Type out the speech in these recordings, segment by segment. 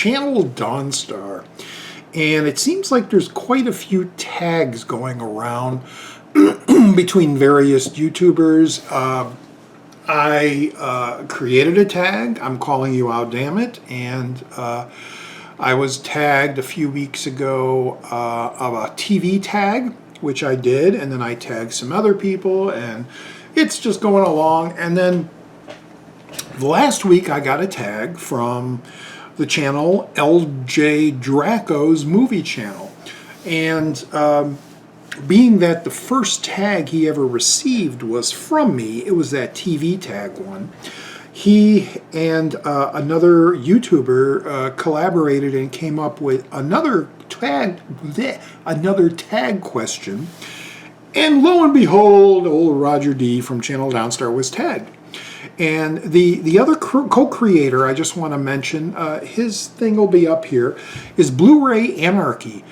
channel Donstar, and it seems like there's quite a few tags going around between various YouTubers. I created a tag. I'm calling you out, damn it. And I was tagged a few weeks ago of a TV tag, which I did, and then I tagged some other people, and it's just going along. And then last week I got a tag from the channel LJ Dracko's movie channel. And being that the first tag he ever received was from me, it was that TV tag one, he and another YouTuber collaborated and came up with another tag question. And lo and behold, old Roger D from Channel Donstar was tagged. And the other co-creator, I just want to mention, his thing will be up here, is Blu-Ray ANARCHY.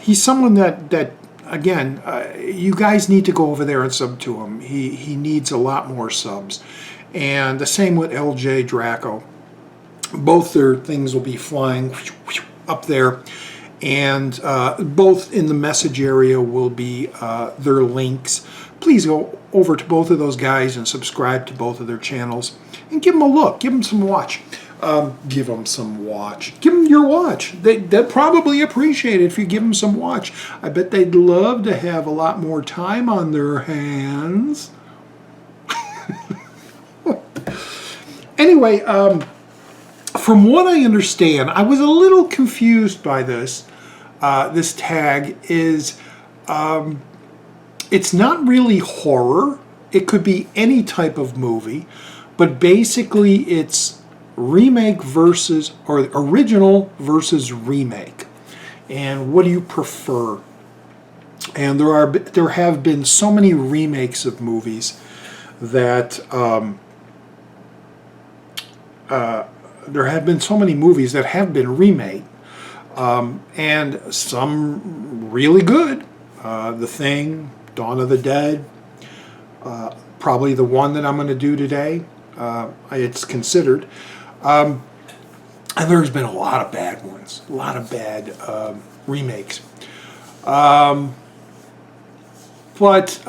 He's someone that again, you guys need to go over there and sub to him. He needs a lot more subs. And the same with LJ Draco. Both their things will be flying up there. And both in the message area will be their links. Please go over to both of those guys and subscribe to both of their channels. And give them a look. Give them some watch. Give them some watch. Give them your watch. They'd probably appreciate it if you give them some watch. I bet they'd love to have a lot more time on their hands. Anyway, from what I understand, I was a little confused by this. This tag is, it's not really horror. It could be any type of movie, but basically it's remake versus, or original versus remake. And what do you prefer? And there have been so many remakes of movies that there have been so many movies that have been remade, and some really good. The Thing, Dawn of the Dead, probably the one that I'm going to do today. It's considered. And there's been a lot of bad ones, a lot of bad remakes. But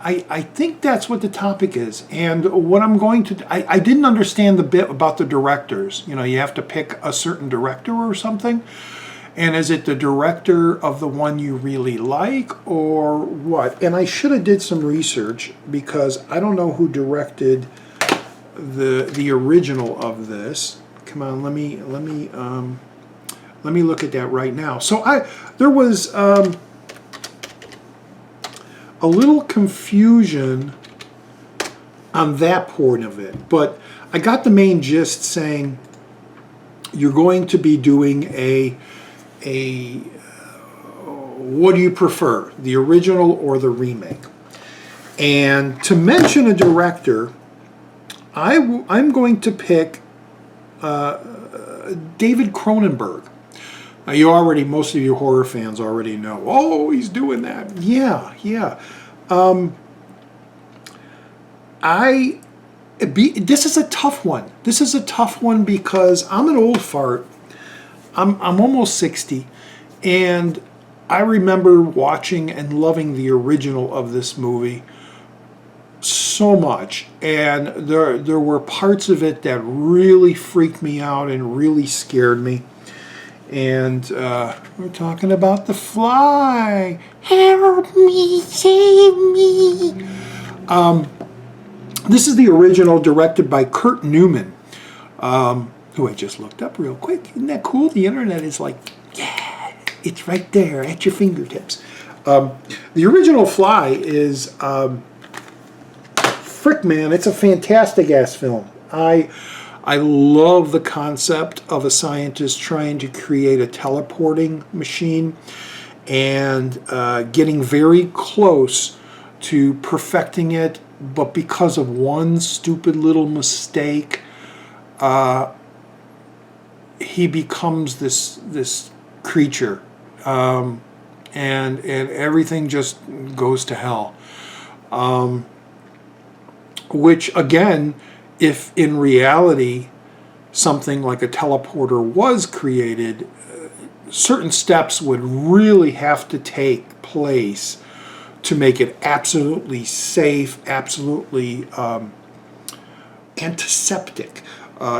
I think that's what the topic is. And what I'm going to... I didn't understand the bit about the directors. You know, you have to pick a certain director or something. And is it the director of the one you really like or what? And I should have did some research because I don't know who directed the original of this. Come on, let me look at that right now. So there was a little confusion on that point of it, but I got the main gist saying you're going to be doing a what do you prefer, the original or the remake? And to mention a director, I'm going to pick David Cronenberg. Now most of you horror fans already know, oh, he's doing that. Yeah. This is a tough one. This is a tough one because I'm an old fart. I'm almost 60, and I remember watching and loving the original of this movie so much, and there were parts of it that really freaked me out and really scared me. And we're talking about The Fly. Help me, save me. This is the original, directed by Kurt Newman, who I just looked up real quick. Isn't that cool? The internet is like, yeah, it's right there at your fingertips. The original Fly is, frick man, it's a fantastic ass film. I love the concept of a scientist trying to create a teleporting machine and getting very close to perfecting it, but because of one stupid little mistake, he becomes this creature, and everything just goes to hell. Which again, if in reality something like a teleporter was created, certain steps would really have to take place to make it absolutely safe, absolutely antiseptic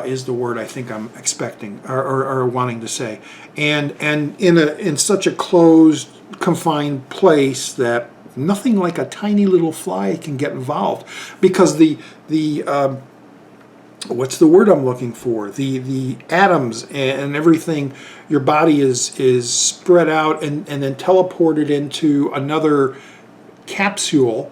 is the word I think I'm expecting or wanting to say, and in such a closed, confined place that nothing like a tiny little fly can get involved, because the what's the word I'm looking for? The atoms and everything, your body is spread out and then teleported into another capsule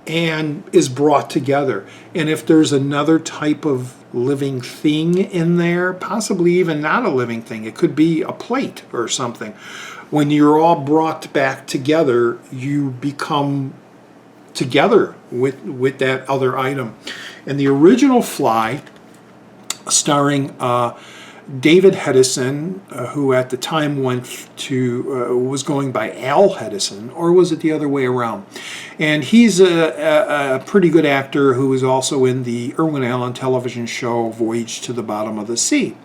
and is brought together. And if there's another type of living thing in there, possibly even not a living thing, it could be a plate or something, when you're all brought back together, you become together with that other item. And the original Fly, starring David Hedison, who at the time was going by Al Hedison, or was it the other way around? And he's a pretty good actor who is also in the Irwin Allen television show Voyage to the Bottom of the Sea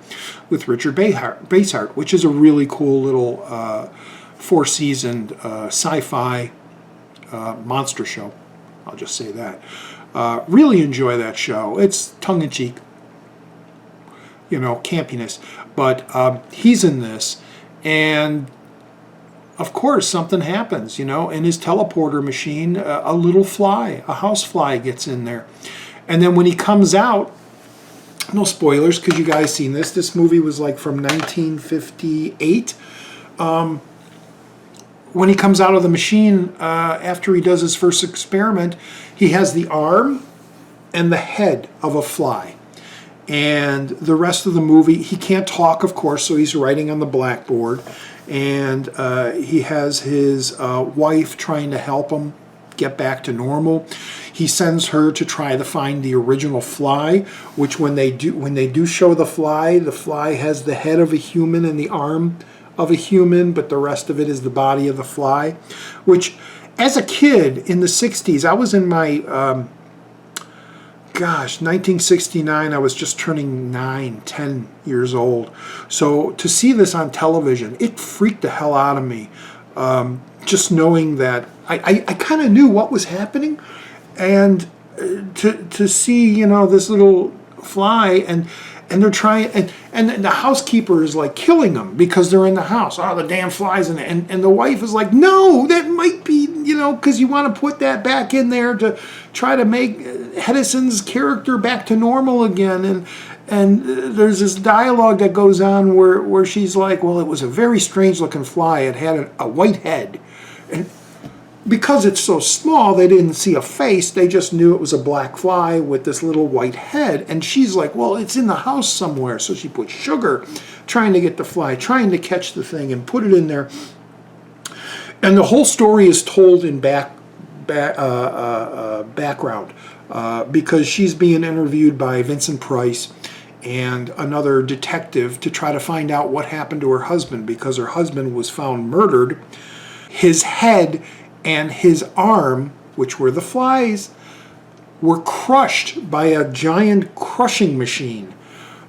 with Richard Basehart, which is a really cool little 4-seasoned sci-fi monster show. I'll just say that. Really enjoy that show. It's tongue-in-cheek, campiness, but he's in this, and of course something happens, in his teleporter machine, a little fly, a house fly gets in there, and then when he comes out, no spoilers because you guys seen this movie was like from 1958, when he comes out of the machine, after he does his first experiment, he has the arm and the head of a fly. And the rest of the movie, he can't talk, of course, so he's writing on the blackboard. And he has his wife trying to help him get back to normal. He sends her to try to find the original fly, which when they do show the fly has the head of a human and the arm of a human, but the rest of it is the body of the fly. Which, as a kid in the 60s, I was in my... 1969, I was just turning 10 years old. So to see this on television, it freaked the hell out of me. Just knowing that I kind of knew what was happening, and to see, this little fly, and they're trying, and the housekeeper is like killing them because they're in the house. Oh, the damn flies in it. And the wife is like, no, that might be, because you want to put that back in there to try to make Hedison's character back to normal again. And there's this dialogue that goes on where she's like, well, it was a very strange looking fly. It had a white head. And because it's so small, they didn't see a face. They just knew it was a black fly with this little white head. And she's like, well, it's in the house somewhere. So she put sugar, trying to get the fly, trying to catch the thing and put it in there. And the whole story is told in background because she's being interviewed by Vincent Price and another detective to try to find out what happened to her husband, because her husband was found murdered. His head and his arm, which were the flies, were crushed by a giant crushing machine,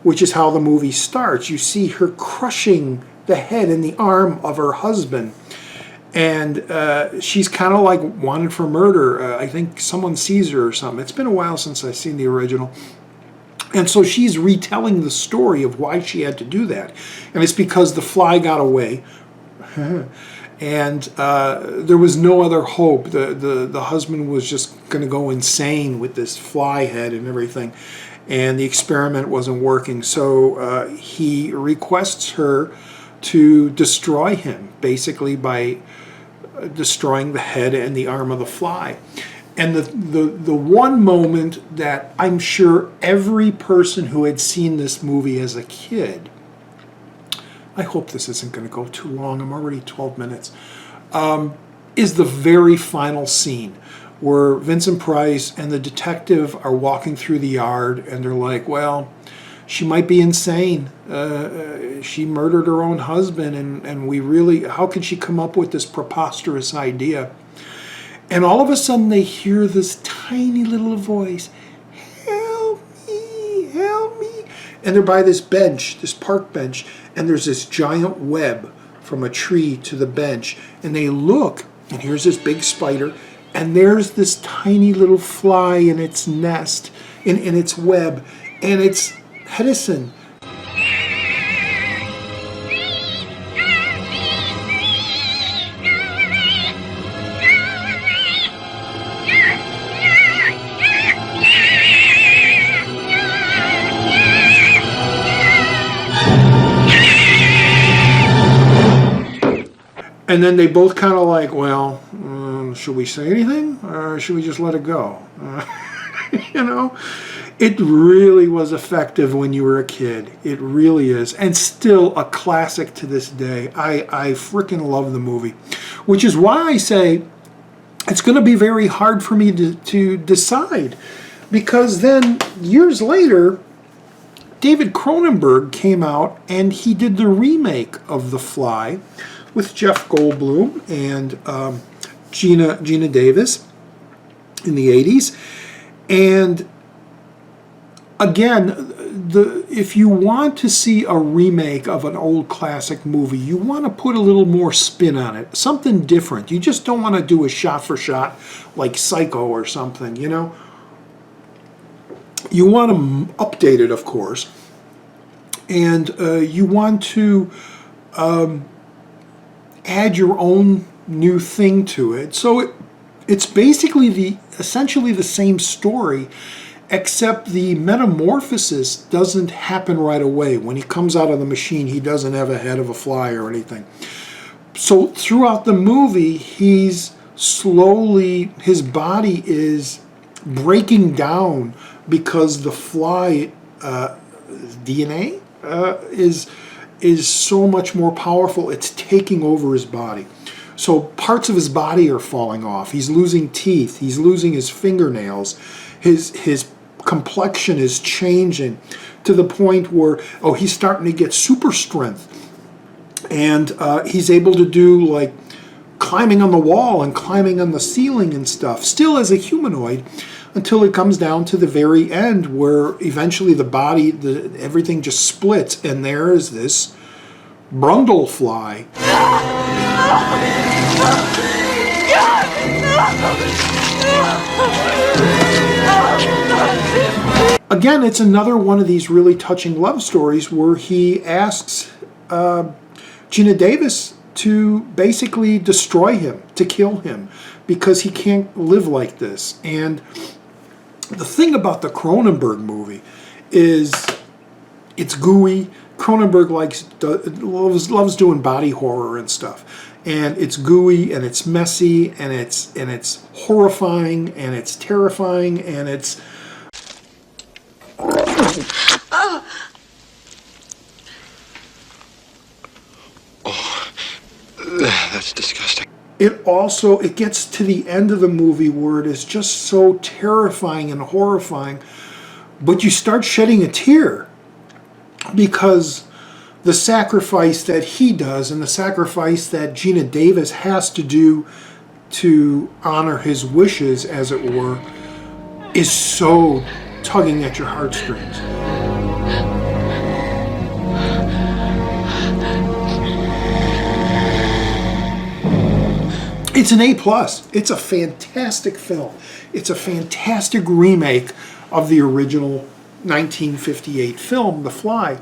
which is how the movie starts. You see her crushing the head and the arm of her husband. And she's kind of like wanted for murder. I think someone sees her or something. It's been a while since I've seen the original. And so she's retelling the story of why she had to do that. And it's because the fly got away. And there was no other hope. The husband was just going to go insane with this fly head and everything. And the experiment wasn't working. So he requests her to destroy him, basically by destroying the head and the arm of the fly. And the one moment that I'm sure every person who had seen this movie as a kid, I hope this isn't going to go too long, I'm already 12 minutes, is the very final scene where Vincent Price and the detective are walking through the yard and they're like, well, she might be insane. She murdered her own husband, and we really, how could she come up with this preposterous idea? And all of a sudden they hear this tiny little voice, help me, and they're by this bench, this park bench, and there's this giant web from a tree to the bench, and they look, and here's this big spider, and there's this tiny little fly in its nest, in its web, and it's Hedison. And then they both kind of like, well, should we say anything, or should we just let it go? You know, it really was effective when you were a kid. It really is, and still a classic to this day. I freaking love the movie, which is why I say it's going to be very hard for me to decide, because then years later, David Cronenberg came out and he did the remake of The Fly with Jeff Goldblum and Gina Davis in the 80s. And again, if you want to see a remake of an old classic movie, you want to put a little more spin on it, something different. You just don't want to do a shot-for-shot like Psycho or something, you know? You want to update it, of course, and you want to add your own new thing to it. So it's basically essentially the same story, except the metamorphosis doesn't happen right away. When he comes out of the machine, he doesn't have a head of a fly or anything. So throughout the movie, his body is breaking down because the fly DNA is so much more powerful. It's taking over his body. So parts of his body are falling off. He's losing teeth. He's losing his fingernails. His complexion is changing to the point where, he's starting to get super strength. And he's able to do like climbing on the wall and climbing on the ceiling and stuff, still as a humanoid, until it comes down to the very end where eventually the body, everything just splits, and there is this Brundle fly. Again, it's another one of these really touching love stories where he asks Gina Davis to basically destroy him, to kill him, because he can't live like this. And the thing about the Cronenberg movie is it's gooey. Cronenberg loves doing body horror and stuff, and it's gooey and it's messy and it's horrifying and it's terrifying and it's that's disgusting. It gets to the end of the movie where it is just so terrifying and horrifying, but you start shedding a tear because the sacrifice that he does and the sacrifice that Gina Davis has to do to honor his wishes, as it were, is so tugging at your heartstrings. It's an A+. It's a fantastic film. It's a fantastic remake of the original 1958 film, The Fly.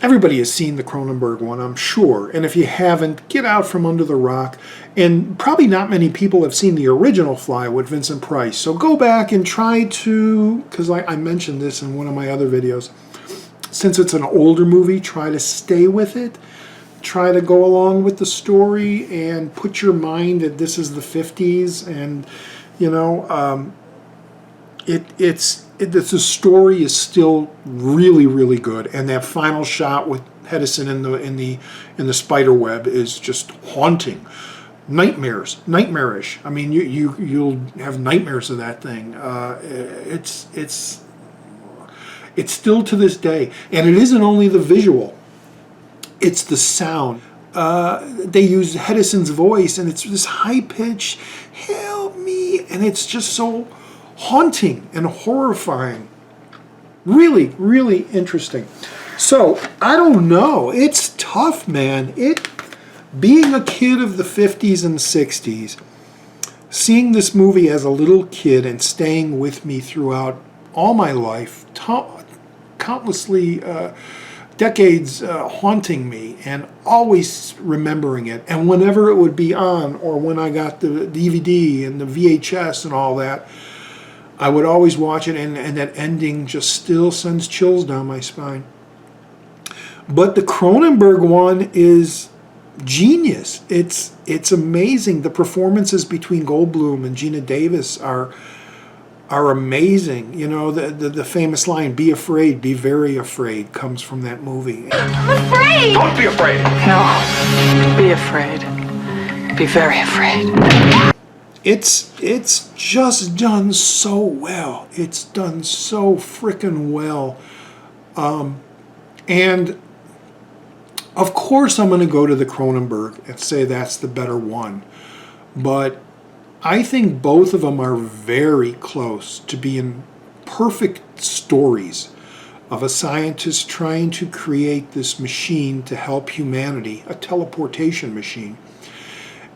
Everybody has seen the Cronenberg one, I'm sure. And if you haven't, get out from under the rock. And probably not many people have seen the original Fly with Vincent Price. So go back and try to, because I mentioned this in one of my other videos, since it's an older movie, try to stay with it. Try to go along with the story and put your mind that this is the 50s, and you know, the story is still really, really good, and that final shot with Hedison in the spider web is just haunting, nightmarish. I mean, you'll have nightmares of that thing. It's still to this day, and it isn't only the visual. It's the sound. They use Hedison's voice, and it's this high-pitched, help me, and it's just so haunting and horrifying. Really, really interesting. So, I don't know. It's tough, man. Being a kid of the 50s and 60s, seeing this movie as a little kid and staying with me throughout all my life, countlessly decades haunting me and always remembering it. And whenever it would be on, or when I got the DVD and the VHS and all that, I would always watch it, and that ending just still sends chills down my spine. But the Cronenberg one is genius. It's amazing. The performances between Goldblum and Gina Davis are amazing. You know, the famous line, "Be afraid, be very afraid," comes from that movie. I'm afraid! Don't be afraid. No, be afraid. Be very afraid. It's just done so well. It's done so frickin' well. And of course I'm going to go to the Cronenberg and say that's the better one. But I think both of them are very close to being perfect stories of a scientist trying to create this machine to help humanity, a teleportation machine.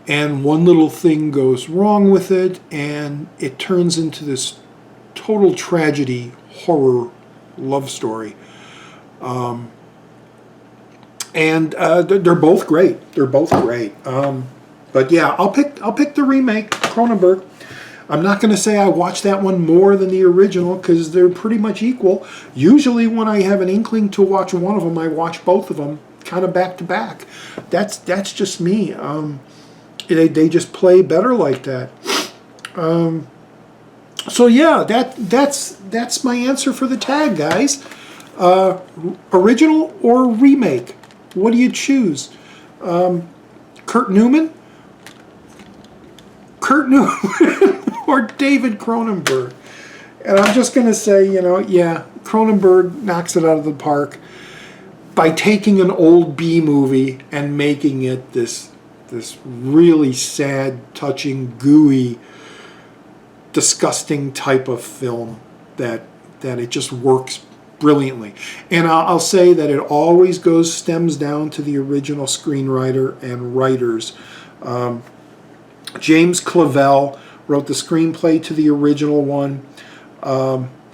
And one little thing goes wrong with it, and it turns into this total tragedy, horror, love story. They're both great. They're both great. But yeah, I'll pick the remake, Cronenberg. I'm not going to say I watched that one more than the original because they're pretty much equal. Usually when I have an inkling to watch one of them, I watch both of them kind of back to back. That's just me. They just play better like that. So yeah, that's my answer for the tag, guys. Original or remake? What do you choose? Kurt Newman or David Cronenberg? And I'm just going to say, yeah, Cronenberg knocks it out of the park by taking an old B movie and making it this really sad, touching, gooey, disgusting type of film that it just works brilliantly. And I'll say that it always stems down to the original screenwriter and writers. James Clavell wrote the screenplay to the original one.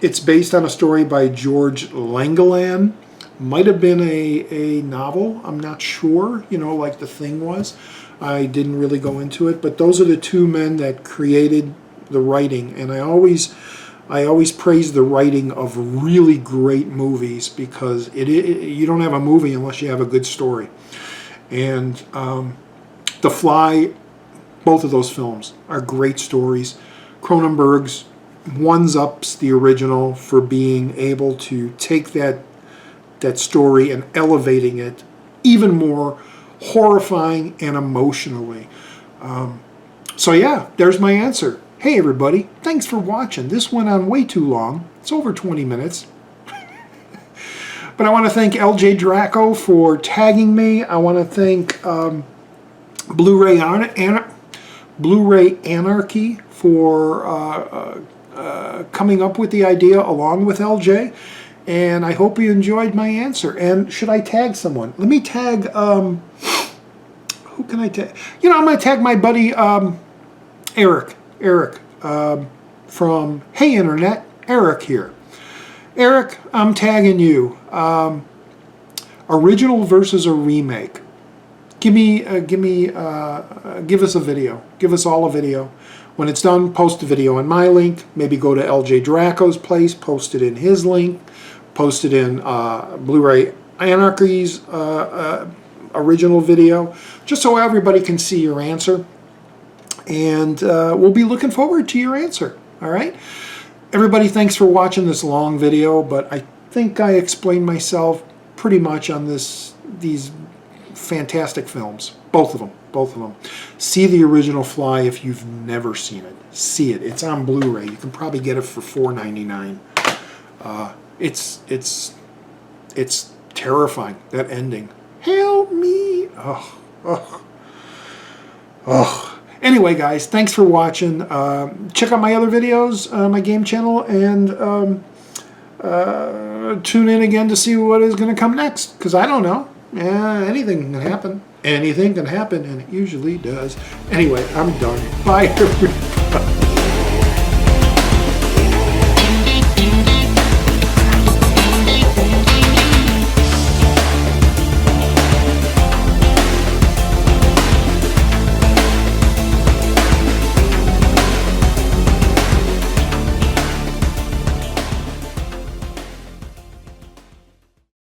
It's based on a story by George Langeland. Might have been a novel, I'm not sure, like The Thing was. I didn't really go into it, but those are the two men that created the writing, and I always praise the writing of really great movies because you don't have a movie unless you have a good story. And The Fly, both of those films are great stories. Cronenberg's one-ups the original for being able to take that story and elevating it even more horrifying and emotionally. So yeah, there's my answer. Hey everybody, thanks for watching. This went on way too long. It's over 20 minutes. But I want to thank LJ Dracko for tagging me. I want to thank Blu-Ray Anarchy for coming up with the idea along with LJ. And I hope you enjoyed my answer. And should I tag someone? Let me tag, who can I tag? I'm going to tag my buddy Eric from Hey Internet. Eric here. Eric, I'm tagging you. Original versus a remake. Give us a video. Give us all a video. When it's done, post the video in my link. Maybe go to LJ Dracko's place, post it in his link. Post it in Blu-ray Anarchy's original video, just so everybody can see your answer. And we'll be looking forward to your answer. All right? Everybody, thanks for watching this long video, but I think I explained myself pretty much on these fantastic films. Both of them. See the original Fly if you've never seen it. See it. It's on Blu-ray. You can probably get it for $4.99. It's terrifying, that ending. Help me. Anyway, guys, thanks for watching. Check out my other videos on my game channel, and tune in again to see what is going to come next, because I don't know. Anything can happen. Anything can happen, and it usually does. Anyway, I'm done. Bye, everybody.